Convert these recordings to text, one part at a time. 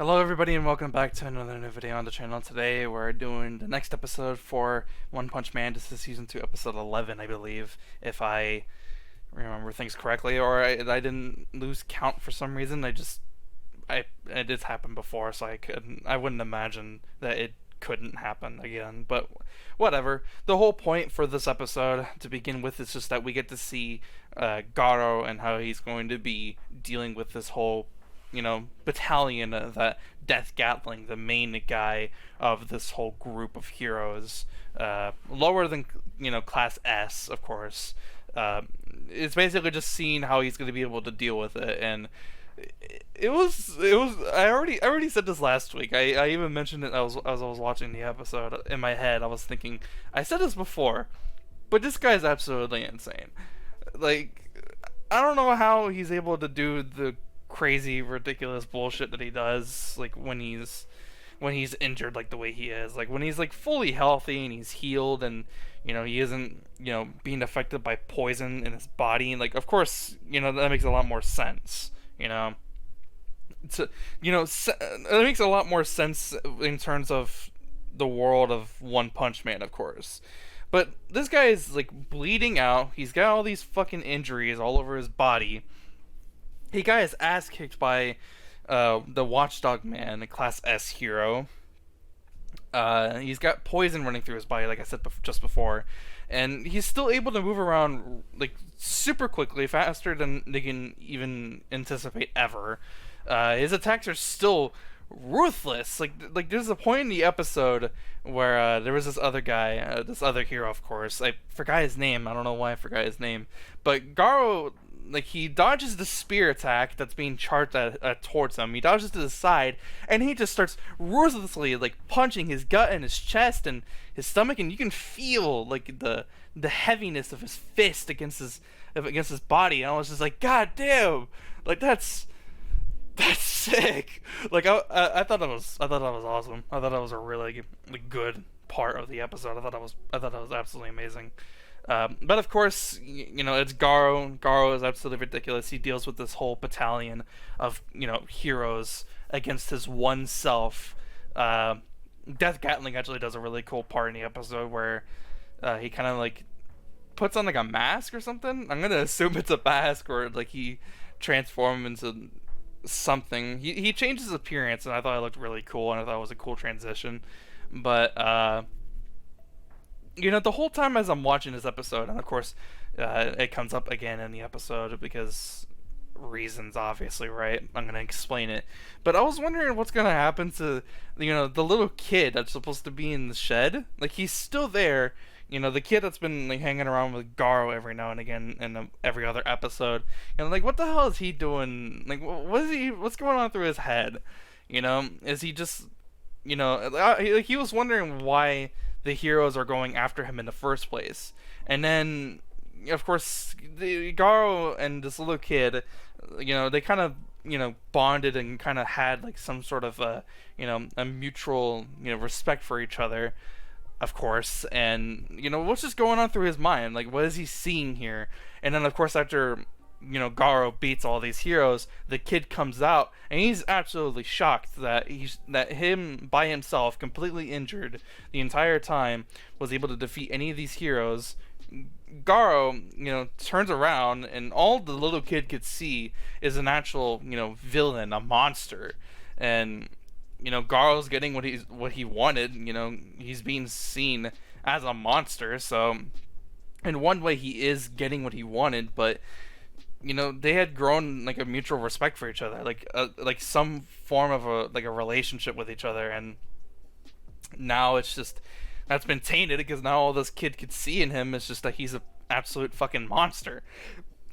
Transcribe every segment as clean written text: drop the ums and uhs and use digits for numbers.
Hello everybody and welcome back to another new video on the channel. Today we're doing the next episode for One Punch Man. This is season 2 episode 11, I believe, if I remember things correctly, or I didn't lose count for some reason. It did happen before, so I wouldn't imagine that it couldn't happen again, but whatever. The whole point for this episode to begin with is just that we get to see Garou and how he's going to be dealing with this whole battalion that Death Gatling, the main guy of this whole group of heroes, lower than class S, of course. It's basically just seeing how he's going to be able to deal with it, and it was. I already said this last week. I even mentioned it as I was watching the episode. In my head, I was thinking, I said this before, but this guy's absolutely insane. Like, I don't know how he's able to do the crazy, ridiculous bullshit that he does, like when he's injured, like the way he is, like when he's like fully healthy and he's healed, and he isn't being affected by poison in his body. Like, of course, that makes a lot more sense. It makes a lot more sense in terms of the world of One Punch Man, of course. But this guy is like bleeding out. He's got all these fucking injuries all over his body. He got his ass kicked by the Watchdog Man, a Class S hero. He's got poison running through his body, like I said just before. And he's still able to move around like super quickly, faster than they can even anticipate ever. His attacks are still ruthless. Like there's a point in the episode where there was this other guy, this other hero, of course. I forgot his name. I don't know why I forgot his name. But Garou, like, he dodges the spear attack that's being charged towards him. He dodges to the side, and he just starts ruthlessly, like, punching his gut and his chest and his stomach, and you can feel, like, the heaviness of his fist against his body. And I was just like, God damn, like, that's sick. Like, I thought that was awesome. I thought that was a really like, good part of the episode. I thought that was absolutely amazing. But of course, it's Garou. Garou is absolutely ridiculous. He deals with this whole battalion of, heroes against his one self. Death Gatling actually does a really cool part in the episode where he kind of like puts on like a mask or something. I'm gonna assume it's a mask, or like he transforms into something. He changed his appearance, and I thought it looked really cool, and I thought it was a cool transition. But the whole time as I'm watching this episode, and of course, it comes up again in the episode because reasons, obviously, right? I'm gonna explain it. But I was wondering what's gonna happen to, the little kid that's supposed to be in the shed. Like, he's still there. The kid that's been like hanging around with Garou every now and again in every other episode. Like, what the hell is he doing? Like, what's going on through his head? Is he just, he was wondering why the heroes are going after him in the first place. And then, of course, the Garou and this little kid, they kind of, bonded and kind of had like some sort of a mutual, respect for each other, of course. And, what's just going on through his mind? Like, what is he seeing here? And then, of course, after Garou beats all these heroes, the kid comes out, and he's absolutely shocked that him by himself, completely injured the entire time, was able to defeat any of these heroes. Garou, turns around, and all the little kid could see is an actual, villain, a monster. And, Garou's getting what he wanted. He's being seen as a monster, so in one way he is getting what he wanted, but they had grown like a mutual respect for each other, like some form of a relationship with each other, and now it's just that's been tainted because now all this kid could see in him is just that he's an absolute fucking monster.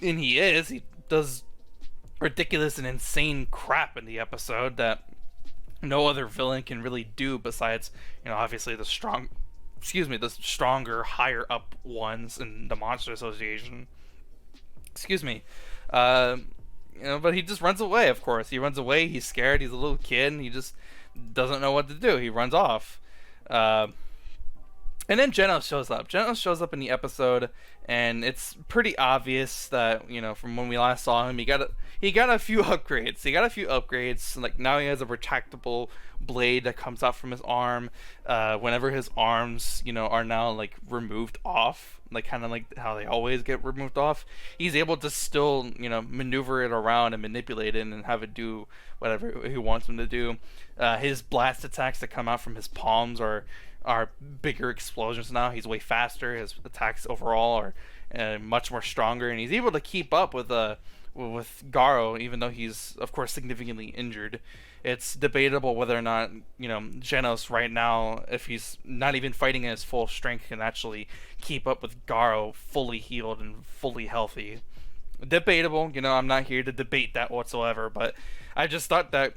And he does ridiculous and insane crap in the episode that no other villain can really do besides, obviously the stronger, higher up ones in the Monster Association. Excuse me. But he just runs away, of course. He runs away, he's scared, he's a little kid, and he just doesn't know what to do. He runs off. And then Genos shows up. Genos shows up in the episode, and it's pretty obvious that from when we last saw him, he got a few upgrades. He got a few upgrades. Like now he has a retractable blade that comes out from his arm. Whenever his arms, are now like removed off, like kind of like how they always get removed off, he's able to still maneuver it around and manipulate it and have it do whatever he wants him to do. His blast attacks that come out from his palms are bigger explosions now. He's way faster. His attacks overall are much more stronger, and he's able to keep up with Garou, even though he's of course significantly injured. It's debatable whether or not Genos right now, if he's not even fighting at his full strength, can actually keep up with Garou fully healed and fully healthy. Debatable. I'm not here to debate that whatsoever, but I just thought that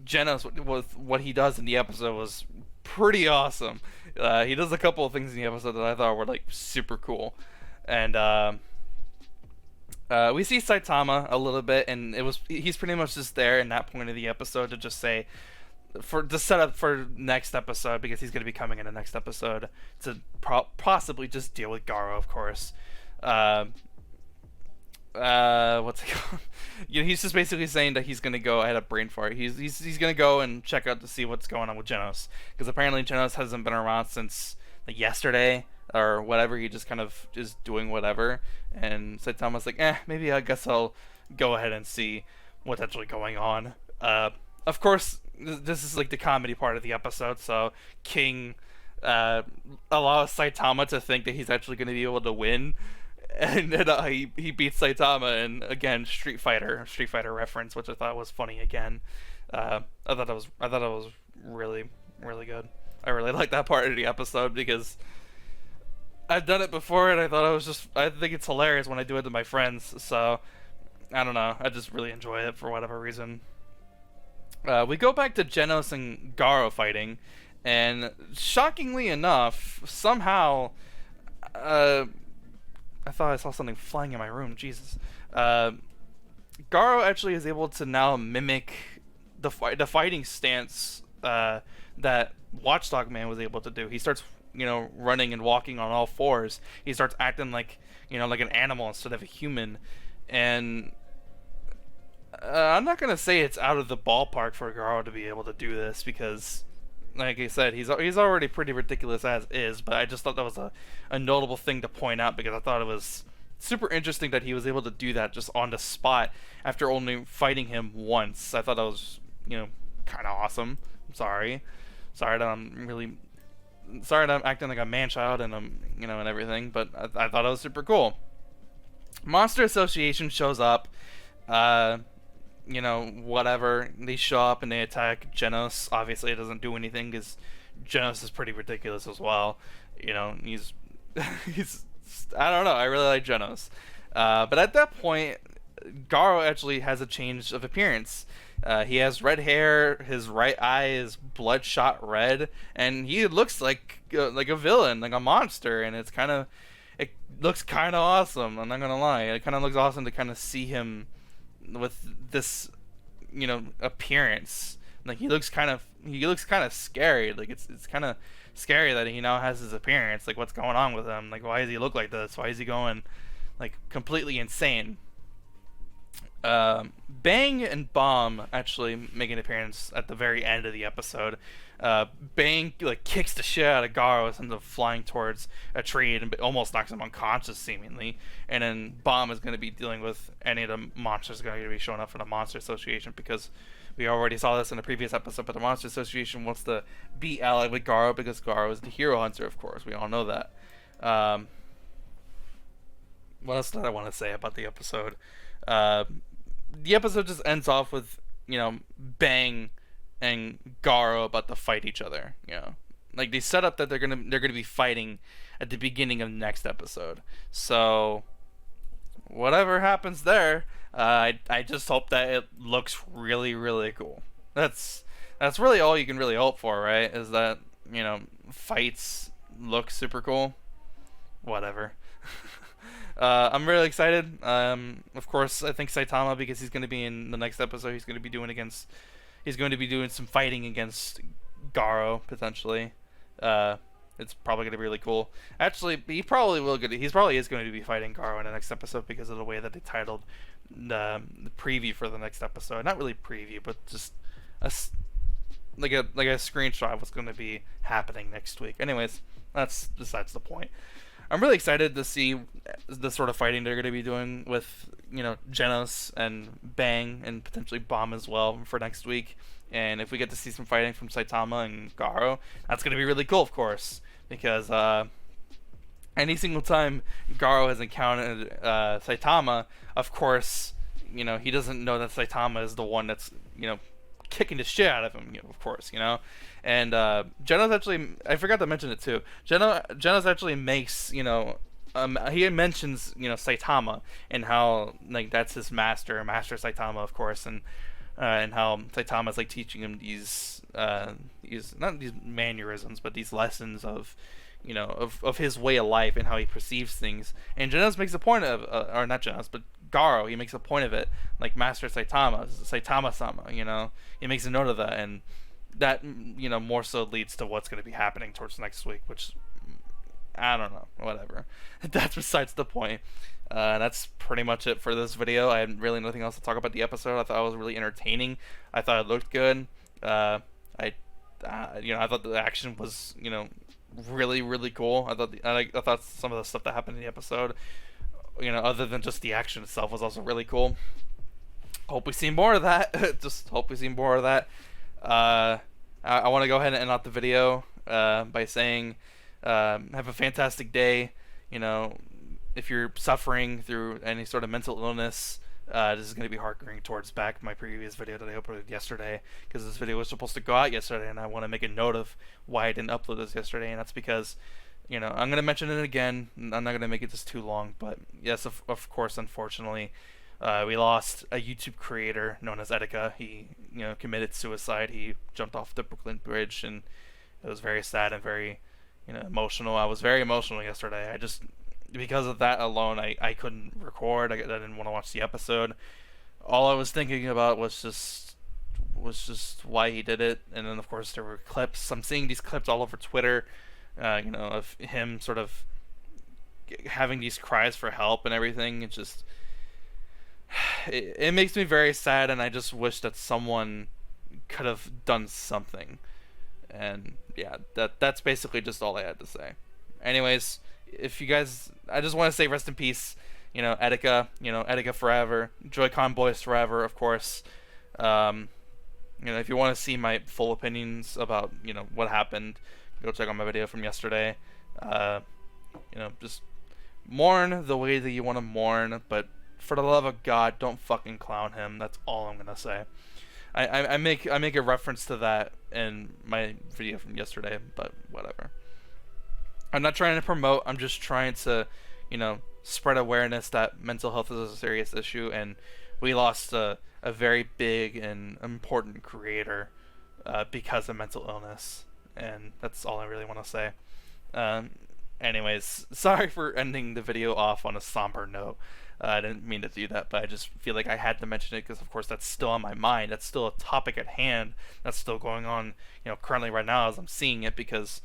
Genos, with what he does in the episode, was pretty awesome. He does a couple of things in the episode that I thought were like super cool, and we see Saitama a little bit, and he's pretty much just there in that point of the episode to just say to set up for next episode, because he's going to be coming in the next episode to possibly just deal with Garou, of course. What's it called? He's just basically saying that he's gonna go. I had a brain fart. He's gonna go and check out to see what's going on with Genos, because apparently Genos hasn't been around since like yesterday or whatever. He just kind of is doing whatever, and Saitama's like, maybe I guess I'll go ahead and see what's actually going on. Of course, this is like the comedy part of the episode, so King allows Saitama to think that he's actually gonna be able to win. And then he beats Saitama, and again Street Fighter reference, which I thought was funny again. I thought it was really really good. I really liked that part of the episode because I've done it before, and I think it's hilarious when I do it to my friends. So I don't know, I just really enjoy it for whatever reason. We go back to Genos and Garou fighting, and shockingly enough, somehow. I thought I saw something flying in my room. Jesus. Garou actually is able to now mimic the fighting stance that Watchdog Man was able to do. He starts, running and walking on all fours. He starts acting like, like an animal instead of a human. And I'm not gonna say it's out of the ballpark for Garou to be able to do this, because like I said, he's already pretty ridiculous as is, but I just thought that was a notable thing to point out, because I thought it was super interesting that he was able to do that just on the spot after only fighting him once. I thought that was, kind of awesome. I'm sorry that I'm acting like a man-child and and everything, but I thought it was super cool. Monster Association shows up. Whatever. They show up and they attack Genos. Obviously, it doesn't do anything because Genos is pretty ridiculous as well. He's I don't know. I really like Genos. But at that point, Garou actually has a change of appearance. He has red hair. His right eye is bloodshot red, and he looks like a villain, like a monster. And it looks kind of awesome. I'm not gonna lie. It kind of looks awesome to kind of see him with this appearance. Like he looks kind of scary. Like it's kind of scary that he now has his appearance. Like what's going on with him? Like why does he look like this? Why is he going like completely insane? Bang and Bomb actually make an appearance at the very end of the episode. Bang like kicks the shit out of Garou, ends up flying towards a tree and almost knocks him unconscious seemingly. And then Bomb is going to be dealing with any of the monsters going to be showing up for the Monster Association, because we already saw this in the previous episode. But the Monster Association wants to be allied with Garou because Garou is the hero hunter, of course. We all know that. What else did I want to say about the episode? The episode just ends off with Bang and Garou about to fight each other. Like they set up that they're gonna be fighting at the beginning of the next episode. So whatever happens there, I just hope that it looks really really cool. That's really all you can really hope for, right? Is that fights look super cool. Whatever. I'm really excited. Of course, I think Saitama, because he's going to be in the next episode, he's going to be doing some fighting against Garou potentially. it's probably going to be really cool. Actually, he probably will get. He's probably is going to be fighting Garou in the next episode because of the way that they titled the preview for the next episode. Not really preview, but just a like a screenshot of what's going to be happening next week. Anyways, that's besides the point. I'm really excited to see the sort of fighting they're going to be doing with, Genos and Bang and potentially Bomb as well for next week. And if we get to see some fighting from Saitama and Garou, that's going to be really cool, of course, because any single time Garou has encountered Saitama, of course, he doesn't know that Saitama is the one that's, kicking the shit out of him, of course, And Genos actually, I forgot to mention it too. Genos actually makes, he mentions, Saitama and how like that's his master Saitama, of course, and how Saitama's like teaching him these not these mannerisms, but these lessons of, of his way of life and how he perceives things. And Genos makes a point of, or not Genos, but Garou, he makes a point of it, like Master Saitama-sama, he makes a note of that, and that, more so leads to what's going to be happening towards next week, which, I don't know, whatever. That's besides the point. That's pretty much it for this video. I had really nothing else to talk about the episode. I thought it was really entertaining. I thought it looked good. I thought the action was, really, really cool. I thought some of the stuff that happened in the episode, other than just the action itself, was also really cool. Hope we see more of that. Just hope we see more of that. I want to go ahead and end off the video by saying, have a fantastic day. If you're suffering through any sort of mental illness, this is going to be harkening towards back my previous video that I uploaded yesterday, because this video was supposed to go out yesterday, and I want to make a note of why I didn't upload this yesterday, and that's because, I'm going to mention it again. I'm not going to make it just too long, but yes, of course, unfortunately, we lost a YouTube creator known as Etika. He, committed suicide. He jumped off the Brooklyn Bridge, and it was very sad and very, emotional. I was very emotional yesterday. I just, because of that alone, I couldn't record. I didn't want to watch the episode. All I was thinking about was just why he did it. And then, of course, there were clips. I'm seeing these clips all over Twitter, of him sort of having these cries for help and everything. It just, it makes me very sad, and I just wish that someone could have done something. And yeah, that's basically just all I had to say. Anyways, if you guys, I just want to say rest in peace, Etika, Etika forever, Joy-Con boys forever, of course. If you want to see my full opinions about, what happened, go check out my video from yesterday. Just mourn the way that you want to mourn, but for the love of God, don't fucking clown him. That's all I'm gonna say. I make a reference to that in my video from yesterday, but whatever. I'm not trying to promote. I'm just trying to, spread awareness that mental health is a serious issue, and we lost a very big and important creator because of mental illness, and that's all I really want to say. Anyways, sorry for ending the video off on a somber note. I didn't mean to do that, but I just feel like I had to mention it because, of course, that's still on my mind. That's still a topic at hand. That's still going on, currently right now as I'm seeing it, because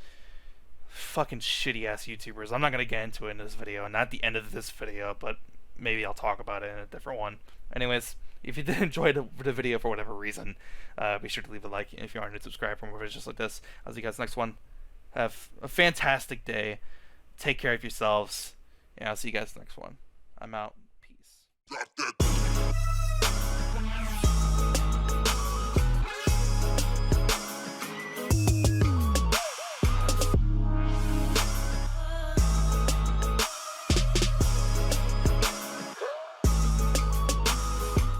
fucking shitty-ass YouTubers. I'm not going to get into it in this video, and not at the end of this video, but maybe I'll talk about it in a different one. Anyways, if you did enjoy the video for whatever reason, be sure to leave a like. And if you aren't to subscribe for more videos just like this, I'll see you guys next one. Have a fantastic day. Take care of yourselves. And I'll see you guys next one. I'm out. Peace.